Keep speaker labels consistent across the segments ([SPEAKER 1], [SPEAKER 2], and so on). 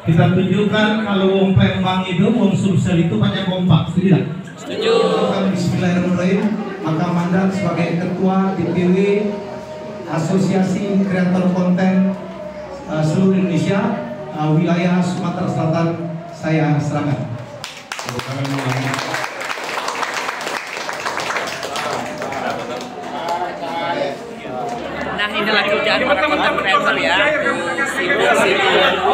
[SPEAKER 1] Kita tunjukkan kalau wong Palembang itu, wong Sumsel itu banyak kompak, setuju tidak?
[SPEAKER 2] Setuju.
[SPEAKER 1] Bismillahirrahmanirrahim. Maka mandat sebagai ketua DPW Asosiasi Kreator Konten seluruh Indonesia, wilayah Sumatera Selatan, saya serahkan.
[SPEAKER 2] Nah, inilah kerjaan para konten kreator ya.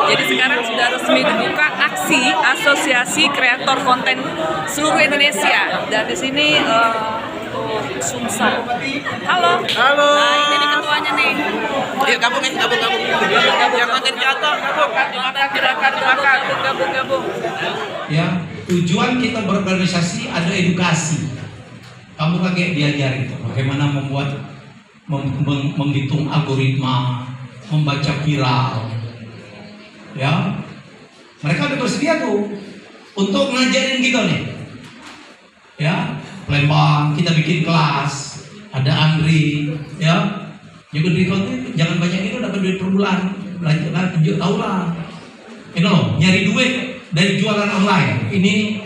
[SPEAKER 2] Jadi sekarang sudah resmi dibuka aksi Asosiasi Kreator Konten seluruh Indonesia. Dan di sini Sumsel. Halo.
[SPEAKER 3] Halo.
[SPEAKER 2] Nah, ini nih ketuanya nih.
[SPEAKER 3] Yuk gabung. Yang konten kreator gabung.
[SPEAKER 1] Ya, tujuan kita berorganisasi ada edukasi. Kamu lagi diajarin bagaimana membuat menghitung algoritma, membaca viral, ya. Mereka udah bersedia tuh untuk ngajarin kita nih, ya. Palembang kita bikin kelas, ada Andri, ya. Juga di konten jangan banyak itu dapat duit per bulan, lanjut tahu lah. Ini loh, nyari duit dari jualan online. Ini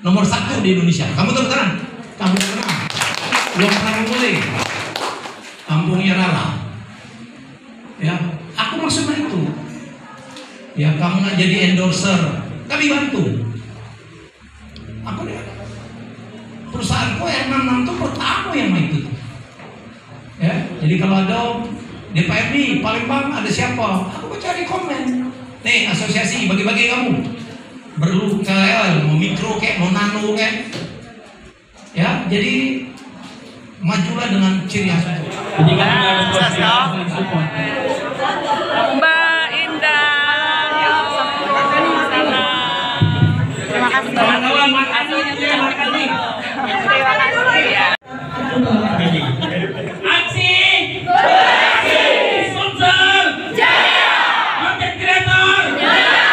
[SPEAKER 1] nomor 1 di Indonesia. Kamu tahu kan? Kamu kenal? Belum pernah boleh. Kampungnya Rara, ya. Aku maksudnya itu, ya. Kamu nggak jadi endorser, kami bantu. Aku lihat perusahaanku yang 6 tuh pertama yang itu, ya. Jadi kalau ada DPRD Palembang ada siapa, aku cari komen. Nih asosiasi bagi-bagi kamu, perlu KL, mau mikro kayak mau nano kayak, ya. Jadi majulah dengan ciri khas itu.
[SPEAKER 2] Mbak Indah, terima kasih.
[SPEAKER 4] Aksi Sumsel Jaya, konten kreator Jaya.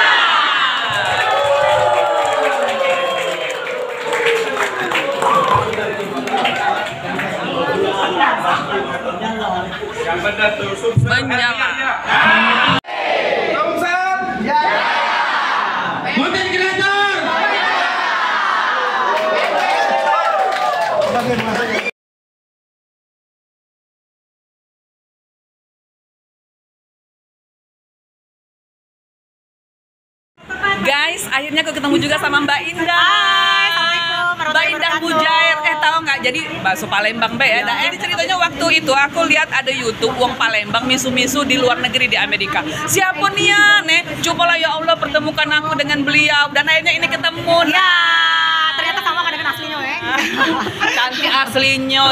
[SPEAKER 4] Yang benar tuh Sumsel
[SPEAKER 2] Menyala.
[SPEAKER 4] Sumsel Jaya, konten kreator.
[SPEAKER 2] Guys, akhirnya aku ketemu juga sama Mbak Indah. Mbak Indah Bujair. Tahu nggak? Jadi bakso Palembang Mbak ya. Nah, ini ceritanya waktu itu aku lihat ada YouTube wong Palembang misu-misu di luar negeri di Amerika. Siapa nih ya, nih? Cobalah ya Allah pertemukan aku dengan beliau dan akhirnya ini ketemu.
[SPEAKER 5] Ya, ternyata sama kan dengan aslinya,
[SPEAKER 2] Cantik aslinya,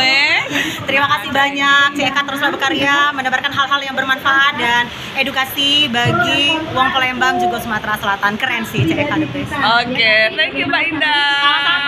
[SPEAKER 5] Terima kasih banyak, Eka teruslah berkarya, menebarkan hal-hal yang bermanfaat dan edukasi bagi wong Palembang juga Sumatera Selatan. Keren sih, Eka the best.
[SPEAKER 2] Oke, thank you Mbak Indah.